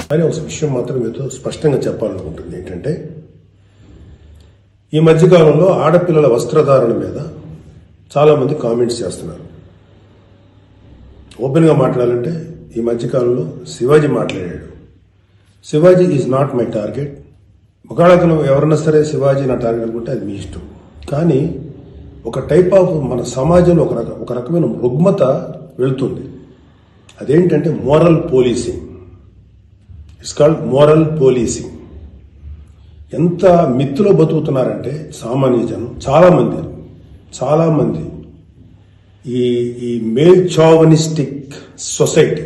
కానీ ఒక విషయం మాత్రం మీతో స్పష్టంగా చెప్పాలనుకుంటుంది ఏంటంటే, ఈ మధ్యకాలంలో ఆడపిల్లల వస్త్రధారణ మీద చాలా మంది కామెంట్స్ చేస్తున్నారు. ఓపెన్గా మాట్లాడాలంటే ఈ మధ్యకాలంలో శివాజీ మాట్లాడాడు. Shivaji is not my target. ఒకవేళ అతను ఎవరన్నా సరే శివాజీ నా టార్గెట్ అనుకుంటే అది మీ ఇష్టం. కానీ ఒక టైప్ ఆఫ్ మన సమాజంలో ఒక రకమైన రుగ్మత వెళుతుంది. అదేంటంటే moral policing. It's called moral policing. ఎంత మిత్తులో బతుకుతున్నారంటే సామాన్య జనం చాలా మంది ఈ మేల్ చావనిస్టిక్ సొసైటీ,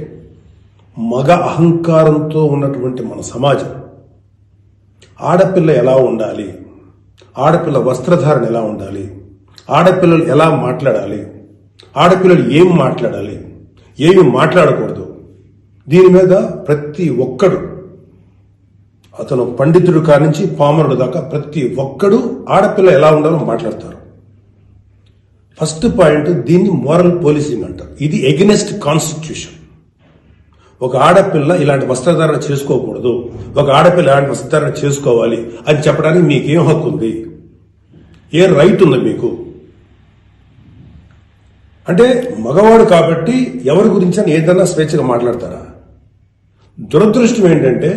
మగ అహంకారంతో ఉన్నటువంటి మన సమాజం, ఆడపిల్ల ఎలా ఉండాలి, ఆడపిల్ల వస్త్రధారణ ఎలా ఉండాలి, ఆడపిల్లలు ఎలా మాట్లాడాలి, ఆడపిల్లలు ఏం మాట్లాడాలి, ఏమి మాట్లాడకూడదు, దీని మీద ప్రతి ఒక్కడు, అతను పండితుడు కానించి పామరుడు దాకా ప్రతి ఒక్కడు ఆడపిల్ల ఎలా ఉండాలో మాట్లాడతారు. ఫస్ట్ పాయింట్, దీన్ని మోరల్ పోలీసింగ్ అంటారు. ఇది ఎగెనెస్ట్ కాన్స్టిట్యూషన్. ఒక ఆడపిల్ల ఇలాంటి వస్త్రధారణ చేసుకోకూడదు, ఒక ఆడపిల్ల ఇలాంటి వస్త్రధారణ చేసుకోవాలి అని చెప్పడానికి మీకేం హక్కు ఉంది? ఏ రైట్ ఉంది మీకు? అంటే మగవాడు కాబట్టి ఎవరి గురించి అని ఏదన్నా స్వేచ్ఛగా మాట్లాడతారా? దురదృష్టం ఏంటంటే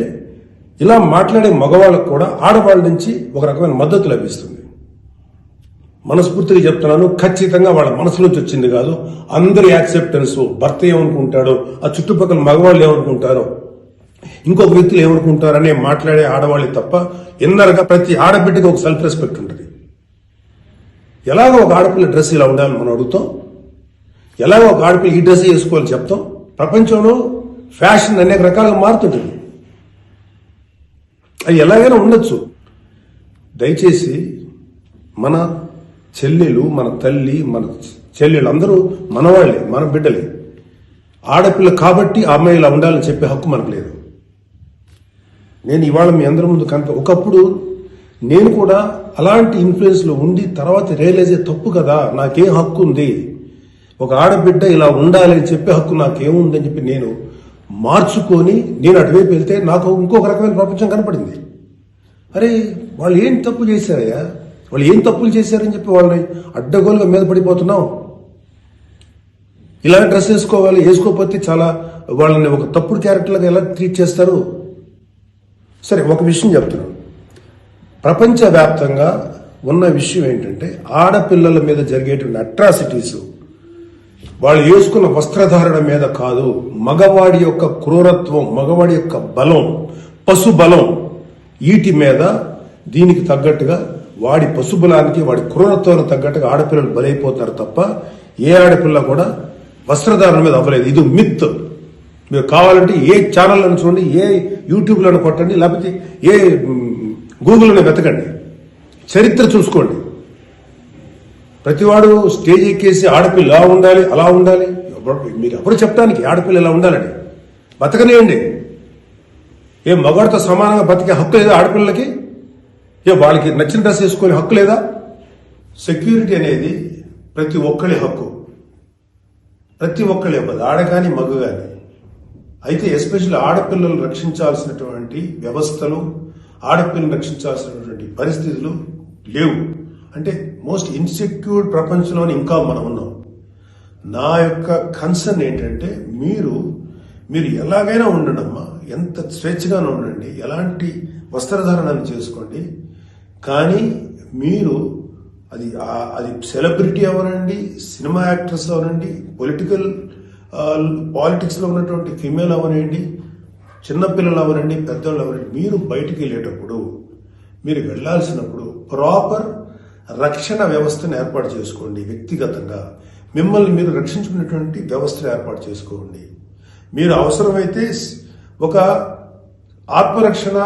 ఇలా మాట్లాడే మగవాళ్ళకు కూడా ఆడవాళ్ళ నుంచి ఒక రకమైన మద్దతు లభిస్తుంది. మనస్ఫూర్తిగా చెప్తున్నాను, ఖచ్చితంగా వాళ్ళ మనసులోంచి వచ్చింది కాదు. అందరి యాక్సెప్టెన్స్, భర్త ఏమనుకుంటాడో, ఆ చుట్టుపక్కల మగవాళ్ళు ఏమనుకుంటారో, ఇంకొక వ్యక్తులు ఏమనుకుంటారనే మాట్లాడే ఆడవాళ్ళే తప్ప ఇన్నరగా ప్రతి ఆడబిడ్డకి ఒక సెల్ఫ్ రెస్పెక్ట్ ఉంటుంది. ఎలాగో ఒక ఆడపిల్ల డ్రెస్ ఇలా ఉండాలని మనం అడుగుతాం, ఎలాగో ఒక ఆడపిల్ల ఈ డ్రెస్ వేసుకోవాలని చెప్తాం. ప్రపంచంలో ఫ్యాషన్ అనేక రకాలుగా మారుతుంటుంది. అది ఎలాగైనా ఉండొచ్చు. దయచేసి మన చెల్లెలు, మన తల్లి, మన చెల్లెలు అందరూ మనవాళ్లే, మన బిడ్డలే. ఆడపిల్ల కాబట్టి ఆ అమ్మాయి ఇలా ఉండాలని చెప్పే హక్కు మనకు లేదు. నేను ఇవాళ మీ అందరి ముందు ఒకప్పుడు నేను కూడా అలాంటి ఇన్ఫ్లుయెన్స్లో ఉండి తర్వాత రియలైజ్ అయ్యే తప్పు కదా, నాకేం హక్కు ఉంది, ఒక ఆడబిడ్డ ఇలా ఉండాలని చెప్పే హక్కు నాకేముందని చెప్పి నేను మార్చుకొని నేను అటువైపు వెళ్తే నాకు ఇంకొక రకమైన ప్రపంచం కనపడింది. అరే వాళ్ళు ఏం తప్పు చేశారయ్యా, వాళ్ళు ఏం తప్పులు చేశారని చెప్పి వాళ్ళని అడ్డగోలుగా మీద పడిపోతున్నాం. ఇలా డ్రెస్ వేసుకోవాలి, వేసుకోకపోతే చాలా వాళ్ళని ఒక తప్పుడు క్యారెక్టర్లుగా ఎలా ట్రీట్ చేస్తారు? సరే, ఒక విషయం చెప్తున్నాను. ప్రపంచవ్యాప్తంగా ఉన్న విషయం ఏంటంటే, ఆడపిల్లల మీద జరిగేటువంటి అట్రాసిటీస్ వాళ్ళు వేసుకున్న వస్త్రధారణ మీద కాదు, మగవాడి యొక్క క్రూరత్వం, మగవాడి యొక్క బలం, పశు బలం, వీటి మీద దీనికి తగ్గట్టుగా వాడి పశుబలానికి, వాడి క్రూరత్వానికి తగ్గట్టుగా ఆడపిల్లలు బలైపోతారు తప్ప ఏ ఆడపిల్ల కూడా వస్త్రధారణ మీద అవ్వలేదు. ఇది మిత్. మీరు కావాలంటే ఏ ఛానల్లను చూడండి, ఏ యూట్యూబ్లను కొట్టండి, లేకపోతే ఏ గూగుల్లోనే వెతకండి, చరిత్ర చూసుకోండి. ప్రతివాడు స్టేజ్ ఎక్కేసి ఆడపిల్ల ఇలా ఉండాలి, అలా ఉండాలి, మీరు ఎప్పుడు చెప్పడానికి ఆడపిల్ల ఇలా ఉండాలని బతకనేయండి. ఏ మగవాడితో సమానంగా బతికే హక్కు లేదా ఆడపిల్లలకి? ఏ వాళ్ళకి నచ్చిన డ్రెస్ వేసుకునే హక్కు లేదా? సెక్యూరిటీ అనేది ప్రతి ఒక్కరి హక్కు, ప్రతి ఒక్కరి ఇవ్వదు, ఆడ కానీ మగ కానీ. అయితే ఎస్పెషల్లీ ఆడపిల్లలు రక్షించాల్సినటువంటి వ్యవస్థలు, ఆడపిల్లలు రక్షించాల్సినటువంటి పరిస్థితులు లేవు. అంటే మోస్ట్ ఇన్సెక్యూర్ ప్రపంచంలోనే ఇంకా మనం ఉన్నాం. నా యొక్క కన్సర్న్ ఏంటంటే, మీరు ఎలాగైనా ఉండండమ్మా, ఎంత స్వేచ్ఛగానే ఉండండి, ఎలాంటి వస్త్రధారణను చేసుకోండి. కానీ మీరు అది సెలబ్రిటీ అవనండి, సినిమా యాక్ట్రెస్ అవనండి, పాలిటిక్స్లో ఉన్నటువంటి ఫీమేల్ అవనండి, చిన్నపిల్లలు అవనండి, పెద్దవాళ్ళు అవనండి, మీరు బయటికి వెళ్ళేటప్పుడు, మీరు వెళ్లాల్సినప్పుడు ప్రాపర్ రక్షణ వ్యవస్థను ఏర్పాటు చేసుకోండి. వ్యక్తిగతంగా మిమ్మల్ని మీరు రక్షించుకునేటువంటి వ్యవస్థను ఏర్పాటు చేసుకోండి. మీరు అవసరమైతే ఒక ఆత్మరక్షణ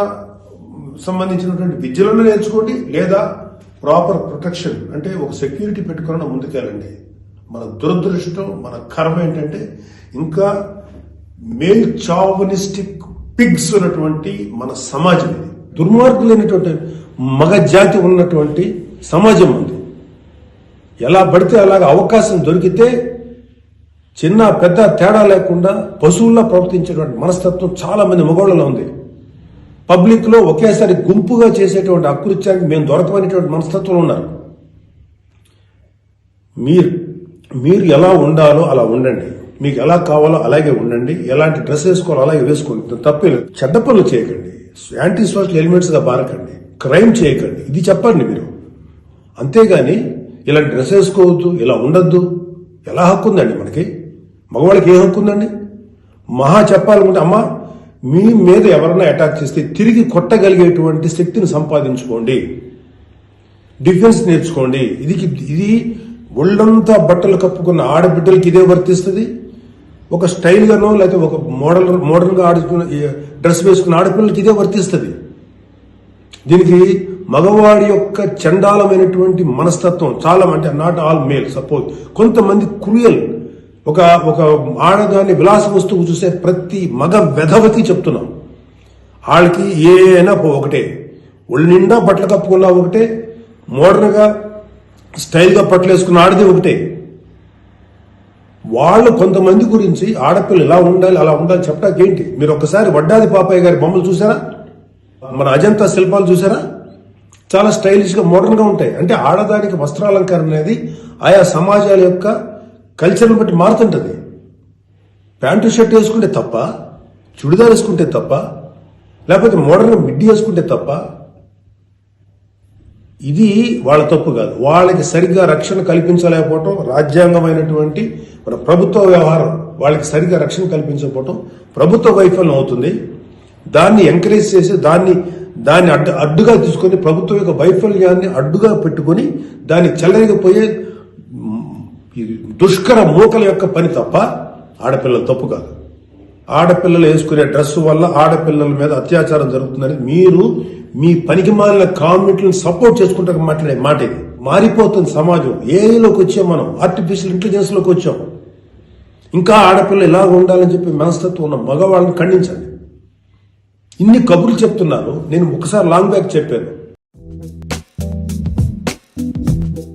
సంబంధించినటువంటి విద్యలను నేర్చుకోండి, లేదా ప్రాపర్ ప్రొటెక్షన్ అంటే ఒక సెక్యూరిటీ పెట్టుకుని ముందుకెళ్ళండి. మన దురదృష్టం, మన కర్మ ఏంటంటే ఇంకా మేల్ చావనిస్టిక్ పిగ్స్ ఉన్నటువంటి మన సమాజం ఇది. దుర్మార్గులైనటువంటి మగ జాతి ఉన్నటువంటి సమాజం ఉంది. ఎలా పడితే అలాగ అవకాశం దొరికితే చిన్న పెద్ద తేడా లేకుండా పశువుల్లా ప్రవర్తించేటువంటి మనస్తత్వం చాలా మంది మగవాళ్ళలో ఉంది. పబ్లిక్ లో ఒకేసారి గుంపుగా చేసేటువంటి అకృత్యానికి మేము దొరకమనేటువంటి మనస్తత్వంలో ఉన్నారు. మీరు ఎలా ఉండాలో అలా ఉండండి, మీకు ఎలా కావాలో అలాగే ఉండండి, ఎలాంటి డ్రెస్ వేసుకోవాలో అలాగే వేసుకోండి, తప్పే లేదు. చెడ్డ పనులు చేయకండి, యాంటీ సోషల్ ఎలిమెంట్స్ గా మారకండి, క్రైమ్ చేయకండి, ఇది చెప్పండి మీరు. అంతేగాని ఇలాంటి డ్రెస్ వేసుకోవద్దు, ఇలా ఉండొద్దు, ఎలా హక్కు ఉందండి మనకి? మగవాళ్ళకి ఏ హక్కు ఉందండి? మహా చెప్పాలనుకుంటే అమ్మా మీ మీద ఎవరన్నా అటాక్ చేస్తే తిరిగి కొట్టగలిగేటువంటి శక్తిని సంపాదించుకోండి, డిఫెన్స్ నేర్చుకోండి. ఇది ఒళ్ళంతా బట్టలు కప్పుకున్న ఆడబిడ్డలకి ఇదే వర్తిస్తుంది. ఒక స్టైల్ గానో లేకపోతే ఒక మోడర్న్ గా ఆడుకున్న డ్రెస్ వేసుకున్న ఆడపిల్లలకి ఇదే వర్తిస్తుంది. దీనికి మగవాడి యొక్క చండాలమైనటువంటి మనస్తత్వం చాలా, అంటే నాట్ ఆల్ మేల్, సపోజ్ కొంతమంది క్రూయల్, ఒక ఆడదాన్ని విలాస వస్తువు చూసే ప్రతి మగ వెధవతి చెప్తున్నాం, వాళ్ళకి ఏనా ఒకటే, ఒళ్ళు నిండా బట్టలు కప్పుకున్నా ఒకటే, మోడర్న్ గా స్టైల్ గా బట్టలు వేసుకున్న ఆడది ఒకటే. వాళ్ళు కొంతమంది గురించి ఆడపిల్లలు ఇలా ఉండాలి అలా ఉండాలి చెప్పడానికి ఏంటి? మీరు ఒక్కసారి వడ్డాది పాపయ్య గారి బొమ్మలు చూసారా? మన అజంతా శిల్పాలు చూసారా? చాలా స్టైలిష్ గా మోడర్న్ గా ఉంటాయి. అంటే ఆడదానికి వస్త్రాలంకరణ అనేది ఆయా సమాజాల యొక్క కల్చర్ని బట్టి మారుతుంటది. ప్యాంటు షర్ట్ వేసుకుంటే తప్ప, చుడిదార్ వేసుకుంటే తప్ప, లేకపోతే మోడర్న్ మిడ్డీ వేసుకుంటే తప్ప, ఇది వాళ్ళ తప్పు కాదు. వాళ్ళకి సరిగ్గా రక్షణ కల్పించలేకపోవటం, రాజ్యాంగమైనటువంటి మన ప్రభుత్వ వ్యవహారం వాళ్ళకి సరిగ్గా రక్షణ కల్పించకపోవటం ప్రభుత్వ వైఫల్యం అవుతుంది. దాన్ని ఎంకరేజ్ చేసి దాన్ని అడ్డుగా తీసుకొని ప్రభుత్వం యొక్క వైఫల్యాన్ని అడ్డుగా పెట్టుకుని దాన్ని చెలరిగిపోయే దుష్కర మూకల యొక్క పని తప్ప ఆడపిల్లల తప్పు కాదు. ఆడపిల్లలు వేసుకునే డ్రెస్సు వల్ల ఆడపిల్లల మీద అత్యాచారం జరుగుతుందని మీరు మీ పనికి మాలిన కామెంట్లను సపోర్ట్ చేసుకుంటారు మాట్లాడే మాట ఇది. మారిపోతుంది సమాజం. ఏఐలోకి వచ్చాం మనం, ఆర్టిఫిషియల్ ఇంటెలిజెన్స్ లోకి వచ్చాం. ఇంకా ఆడపిల్ల ఇలా ఉండాలని చెప్పి మనస్తత్వం ఉన్న మగవాళ్ళని ఖండించండి. ఇన్ని కబుర్లు చెప్తున్నాను, నేను ఒకసారి లాంగ్ బ్యాక్ చెప్పాను.